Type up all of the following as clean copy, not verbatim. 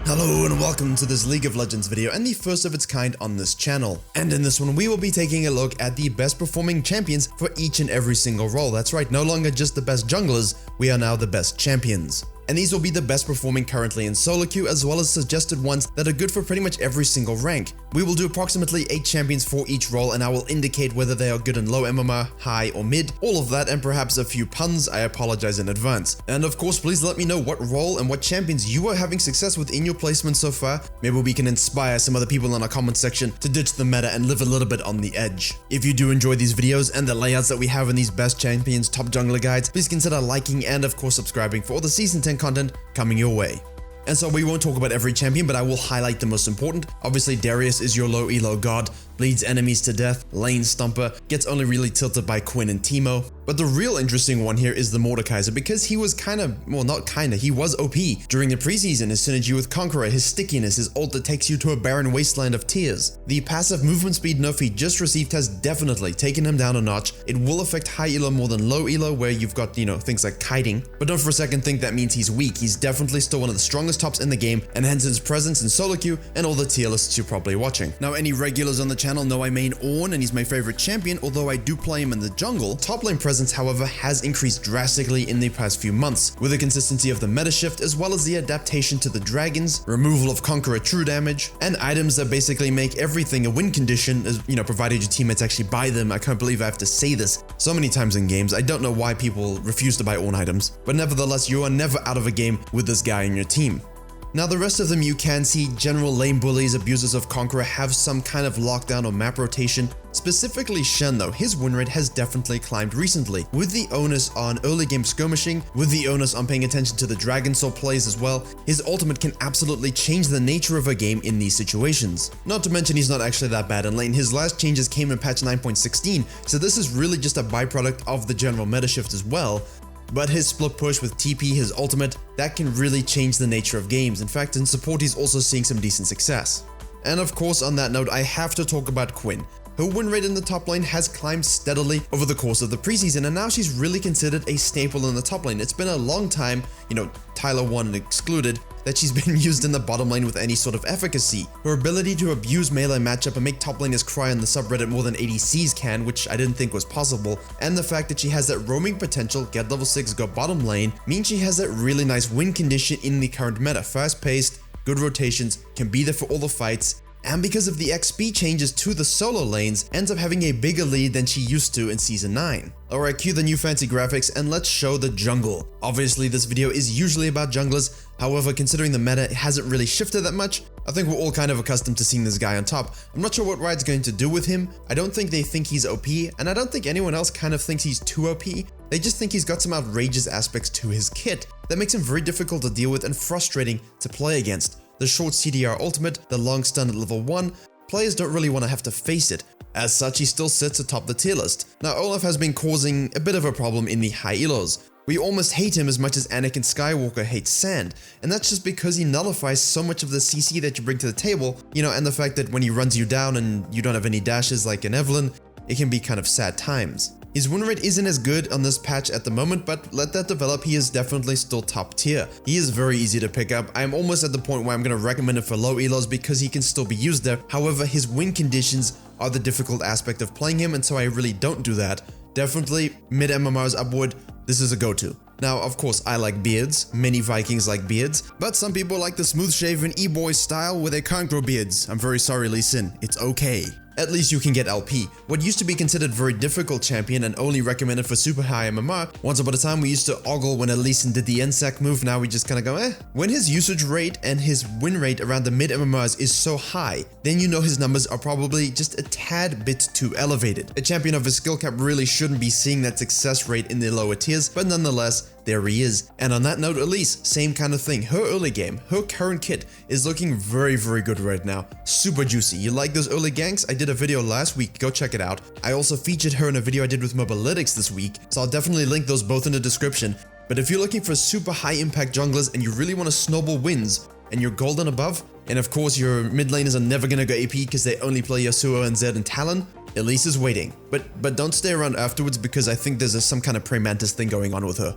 Hello and welcome to this League of Legends video and the first of its kind on this channel. And in this one we will be taking a look at the best performing champions for each and every single role. That's right, no longer just the best junglers, we are now the best champions. And these will be the best performing currently in solo queue, as well as suggested ones that are good for pretty much every single rank. We will do approximately 8 champions for each role, and I will indicate whether they are good in low MMR, high or mid, all of that, and perhaps a few puns. I apologize in advance. And of course, please let me know what role and what champions you are having success with in your placement so far. Maybe we can inspire some other people in our comment section to ditch the meta and live a little bit on the edge. If you do enjoy these videos and the layouts that we have in these best champions top jungler guides, please consider liking and of course subscribing for all the season 10 content coming your way. And so we won't talk about every champion, but I will highlight the most important. Obviously, Darius is your low elo god, bleeds enemies to death, lane stomper, gets only really tilted by Quinn and Teemo. But the real interesting one here is the Mordekaiser, because he was he was OP during the preseason. His synergy with Conqueror, his stickiness, his ult that takes you to a barren wasteland of tears. The passive movement speed nerf he just received has definitely taken him down a notch. It will affect high elo more than low elo, where you've got, things like kiting. But don't for a second think that means he's weak. He's definitely still one of the strongest tops in the game, and hence his presence in solo queue and all the tier lists you're probably watching. Now, any regulars on the channel know I main Ornn, and he's my favorite champion, although I do play him in the jungle. Top lane presence, however, has increased drastically in the past few months, with the consistency of the meta shift, as well as the adaptation to the dragons, removal of Conqueror true damage, and items that basically make everything a win condition, as provided your teammates actually buy them. I can't believe I have to say this so many times in games. I don't know why people refuse to buy Ornn items, but nevertheless, you are never out of a game with this guy in your team. Now, the rest of them you can see, general lane bullies, abusers of Conqueror, have some kind of lockdown or map rotation. Specifically Shen though, his win rate has definitely climbed recently, with the onus on early game skirmishing, with the onus on paying attention to the Dragon Soul plays as well. His ultimate can absolutely change the nature of a game in these situations. Not to mention he's not actually that bad in lane. His last changes came in patch 9.16, so this is really just a byproduct of the general meta shift as well. But his split push with TP, his ultimate, that can really change the nature of games. In fact, in support he's also seeing some decent success. And of course, on that note, I have to talk about Quinn. Her win rate in the top lane has climbed steadily over the course of the preseason, and now she's really considered a staple in the top lane. It's been a long time, Tyler 1 excluded, that she's been used in the bottom lane with any sort of efficacy. Her ability to abuse melee matchup and make top laners cry on the subreddit more than ADCs can, which I didn't think was possible, and the fact that she has that roaming potential, get level 6, go bottom lane, means she has that really nice win condition in the current meta. Fast paced, good rotations, can be there for all the fights, and because of the XP changes to the solo lanes, ends up having a bigger lead than she used to in Season 9. Alright, cue the new fancy graphics and let's show the jungle. Obviously this video is usually about junglers, however considering the meta hasn't really shifted that much, I think we're all kind of accustomed to seeing this guy on top. I'm not sure what Riot's going to do with him. I don't think they think he's OP, and I don't think anyone else kind of thinks he's too OP. They just think he's got some outrageous aspects to his kit that makes him very difficult to deal with and frustrating to play against. The short CDR ultimate, the long stun at level 1, players don't really want to have to face it. As such, he still sits atop the tier list. Now, Olaf has been causing a bit of a problem in the high elos. We almost hate him as much as Anakin Skywalker hates sand, and that's just because he nullifies so much of the CC that you bring to the table, and the fact that when he runs you down and you don't have any dashes like in Evelyn, it can be kind of sad times. His win rate isn't as good on this patch at the moment, but let that develop. He is definitely still top tier. He is very easy to pick up. I'm almost at the point where I'm going to recommend it for low elos because he can still be used there. However, his win conditions are the difficult aspect of playing him, and so I really don't do that. Definitely mid MMRs upward, this is a go-to. Now, of course, I like beards. Many Vikings like beards, but some people like the smooth-shaven e-boy style where they can't grow beards. I'm very sorry, Lee Sin. It's okay. At least you can get LP. What used to be considered very difficult champion and only recommended for super high MMR, once upon a time we used to ogle when Lee Sin did the NSAC move, now we just kinda go eh. When his usage rate and his win rate around the mid MMRs is so high, then you know his numbers are probably just a tad bit too elevated. A champion of his skill cap really shouldn't be seeing that success rate in the lower tiers, but nonetheless, there he is. And on that note, Elise, same kind of thing. Her early game, her current kit is looking very, very good right now. Super juicy. You like those early ganks? I did a video last week, go check it out. I also featured her in a video I did with Mobalytics this week, so I'll definitely link those both in the description. But if you're looking for super high impact junglers and you really want to snowball wins, and you're gold and above, and of course your mid laners are never gonna go AP because they only play Yasuo and Zed and Talon, Elise is waiting. But don't stay around afterwards because I think there's some kind of Praymantis thing going on with her.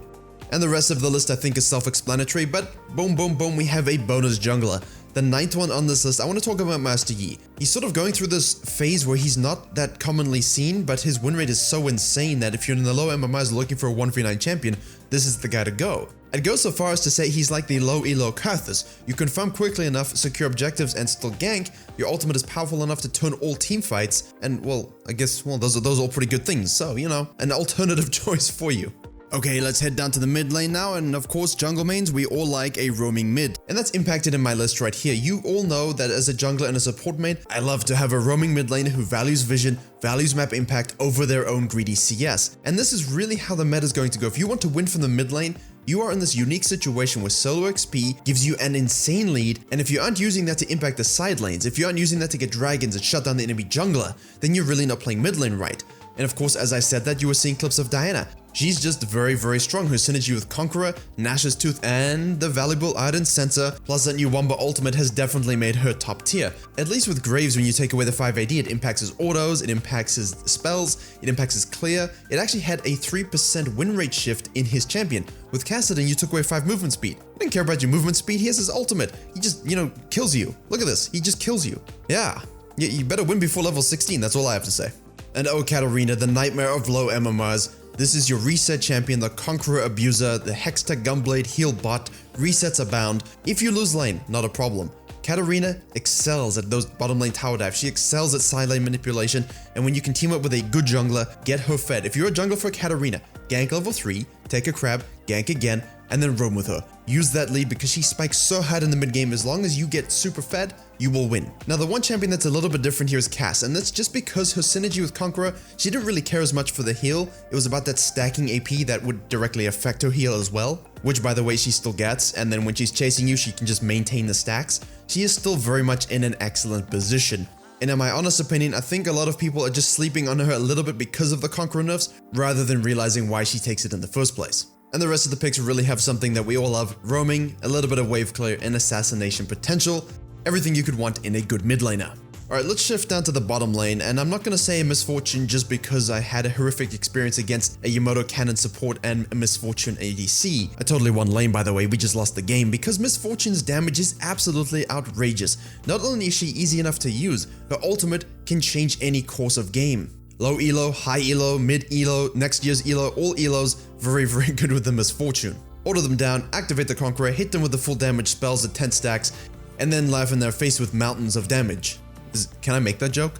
And the rest of the list I think is self-explanatory, but boom, boom, boom, we have a bonus jungler. The 9th one on this list, I want to talk about Master Yi. He's sort of going through this phase where he's not that commonly seen, but his win rate is so insane that if you're in the low MMRs looking for a 1v9 champion, this is the guy to go. I'd go so far as to say he's like the low elo Karthus. You can farm quickly enough, secure objectives, and still gank. Your ultimate is powerful enough to turn all team fights, and well, I guess, well, those are all pretty good things, so, you know, an alternative choice for you. Okay, let's head down to the mid lane now, and of course, jungle mains, we all like a roaming mid. And that's impacted in my list right here. You all know that as a jungler and a support main, I love to have a roaming mid lane who values vision, values map impact over their own greedy CS. And this is really how the meta is going to go. If you want to win from the mid lane, you are in this unique situation where solo XP gives you an insane lead, and if you aren't using that to impact the side lanes, if you aren't using that to get dragons and shut down the enemy jungler, then you're really not playing mid lane right. And of course, as I said that, you were seeing clips of Diana. She's just very, very strong. Her synergy with Conqueror, Nash's Tooth, and the valuable Ardent Sensor, plus that new Wamba ultimate has definitely made her top tier. At least with Graves, when you take away the 5 AD, it impacts his autos, it impacts his spells, it impacts his clear. It actually had a 3% win rate shift in his champion. With Kassadin, you took away 5 movement speed. He didn't care about your movement speed, he has his ultimate. He just, you know, kills you. Look at this, he just kills you. Yeah, you better win before level 16, that's all I have to say. And oh, Katarina, the nightmare of low MMRs. This is your reset champion, the Conqueror Abuser, the Hextech Gunblade heal bot, resets abound. If you lose lane, not a problem. Katarina excels at those bottom lane tower dives. She excels at side lane manipulation, and when you can team up with a good jungler, get her fed. If you're a jungler for Katarina, gank level 3, take a crab, gank again, and then roam with her. Use that lead because she spikes so hard in the mid game. As long as you get super fed, you will win. Now, the one champion that's a little bit different here is Cass, and that's just because her synergy with Conqueror, she didn't really care as much for the heal. It was about that stacking AP that would directly affect her heal as well, which by the way, she still gets, and then when she's chasing you, she can just maintain the stacks. She is still very much in an excellent position. And in my honest opinion, I think a lot of people are just sleeping on her a little bit because of the Conqueror nerfs, rather than realizing why she takes it in the first place. And the rest of the picks really have something that we all love: roaming, a little bit of wave clear, and assassination potential. Everything you could want in a good mid laner. Alright, let's shift down to the bottom lane, and I'm not going to say a misfortune just because I had a horrific experience against a Yamoto Cannon support and a Misfortune ADC. I totally won lane, by the way, we just lost the game because Misfortune's damage is absolutely outrageous. Not only is she easy enough to use, her ultimate can change any course of game. Low elo, high elo, mid elo, next year's elo, all elos, very, very good with the Misfortune. Order them down, activate the Conqueror, hit them with the full damage spells at 10 stacks, and then laugh in their face with mountains of damage. Can I make that joke?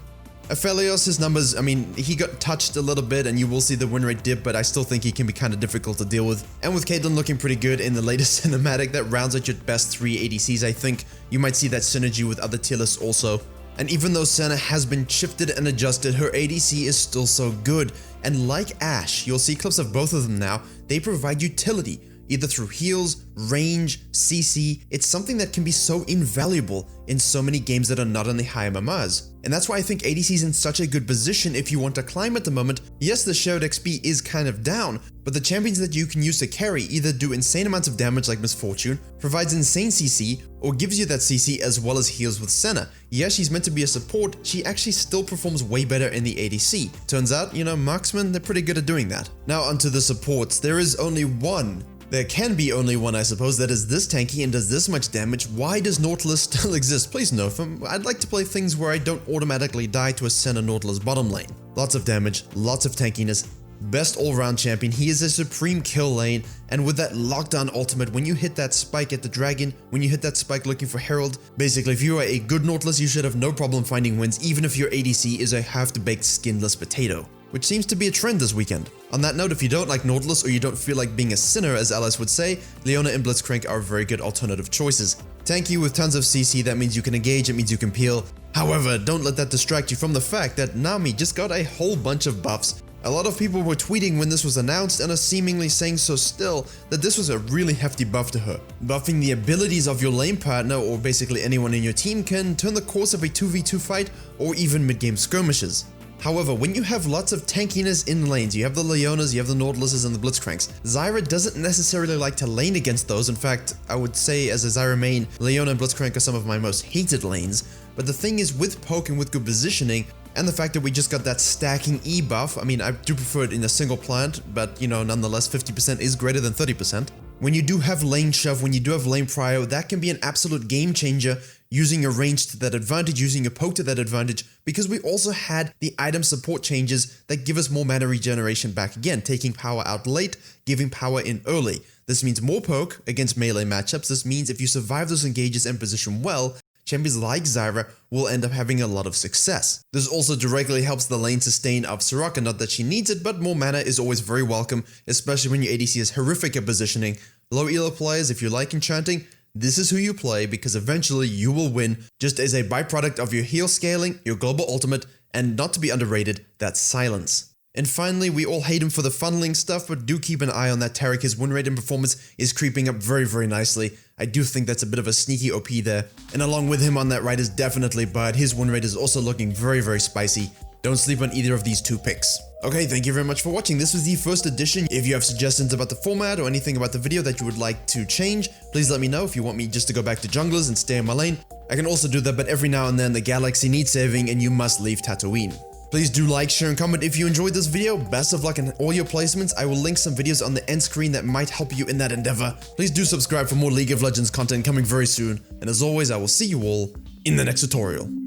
Aphelios, his numbers, I mean, he got touched a little bit and you will see the win rate dip, but I still think he can be kind of difficult to deal with. And with Caitlyn looking pretty good in the latest cinematic, that rounds out your best 3 ADCs, I think you might see that synergy with other tier lists also. And even though Senna has been shifted and adjusted, her ADC is still so good. And like Ashe, you'll see clips of both of them now, they provide utility, either through heals, range, CC. It's something that can be so invaluable in so many games that are not on the high MMRs. And that's why I think ADC is in such a good position if you want to climb at the moment. Yes, the shared XP is kind of down, but the champions that you can use to carry either do insane amounts of damage like Misfortune, provides insane CC, or gives you that CC as well as heals with Senna. Yes, she's meant to be a support, she actually still performs way better in the ADC. Turns out, you know, marksmen, they're pretty good at doing that. Now onto the supports. There is only one. There can be only one, I suppose, that is this tanky and does this much damage. Why does Nautilus still exist? Please nerf him. I'd like to play things where I don't automatically die to a Senna Nautilus bottom lane. Lots of damage, lots of tankiness, best all-round champion. He is a supreme kill lane, and with that lockdown ultimate, when you hit that spike at the dragon, when you hit that spike looking for Herald, basically if you are a good Nautilus, you should have no problem finding wins, even if your ADC is a half-baked skinless potato, which seems to be a trend this weekend. On that note, if you don't like Nautilus or you don't feel like being a sinner, as Alice would say, Leona and Blitzcrank are very good alternative choices. Tanky with tons of CC, that means you can engage, it means you can peel. However, don't let that distract you from the fact that Nami just got a whole bunch of buffs. A lot of people were tweeting when this was announced and are seemingly saying so still that this was a really hefty buff to her. Buffing the abilities of your lane partner, or basically anyone in your team, can turn the course of a 2v2 fight or even mid-game skirmishes. However, when you have lots of tankiness in lanes, you have the Leonas, you have the Nautiluses and the Blitzcranks, Zyra doesn't necessarily like to lane against those. In fact, I would say as a Zyra main, Leona and Blitzcrank are some of my most hated lanes. But the thing is, with poke and with good positioning, and the fact that we just got that stacking E buff. I mean, I do prefer it in a single plant, but you know, nonetheless 50% is greater than 30%. When you do have lane shove, when you do have lane prio, that can be an absolute game changer, using your range to that advantage, using your poke to that advantage, because we also had the item support changes that give us more mana regeneration back again, taking power out late, giving power in early. This means more poke against melee matchups. This means if you survive those engages and position well, champions like Zyra will end up having a lot of success. This also directly helps the lane sustain of Soraka, not that she needs it, but more mana is always very welcome, especially when your ADC is horrific at positioning. Low elo players, if you like enchanting, this is who you play, because eventually you will win just as a byproduct of your heal scaling, your global ultimate, and not to be underrated, that's silence. And finally, we all hate him for the funneling stuff, but do keep an eye on that Taric. His win rate and performance is creeping up very nicely. I do think that's a bit of a sneaky OP there. And along with him on that right is definitely Bud. His win rate is also looking very spicy. Don't sleep on either of these two picks. Okay, thank you very much for watching. This was the first edition. If you have suggestions about the format or anything about the video that you would like to change, please let me know. If you want me just to go back to junglers and stay in my lane, I can also do that, but every now and then the galaxy needs saving and you must leave Tatooine. Please do like, share, and comment if you enjoyed this video. Best of luck in all your placements. I will link some videos on the end screen that might help you in that endeavor. Please do subscribe for more League of Legends content coming very soon. And as always, I will see you all in the next tutorial.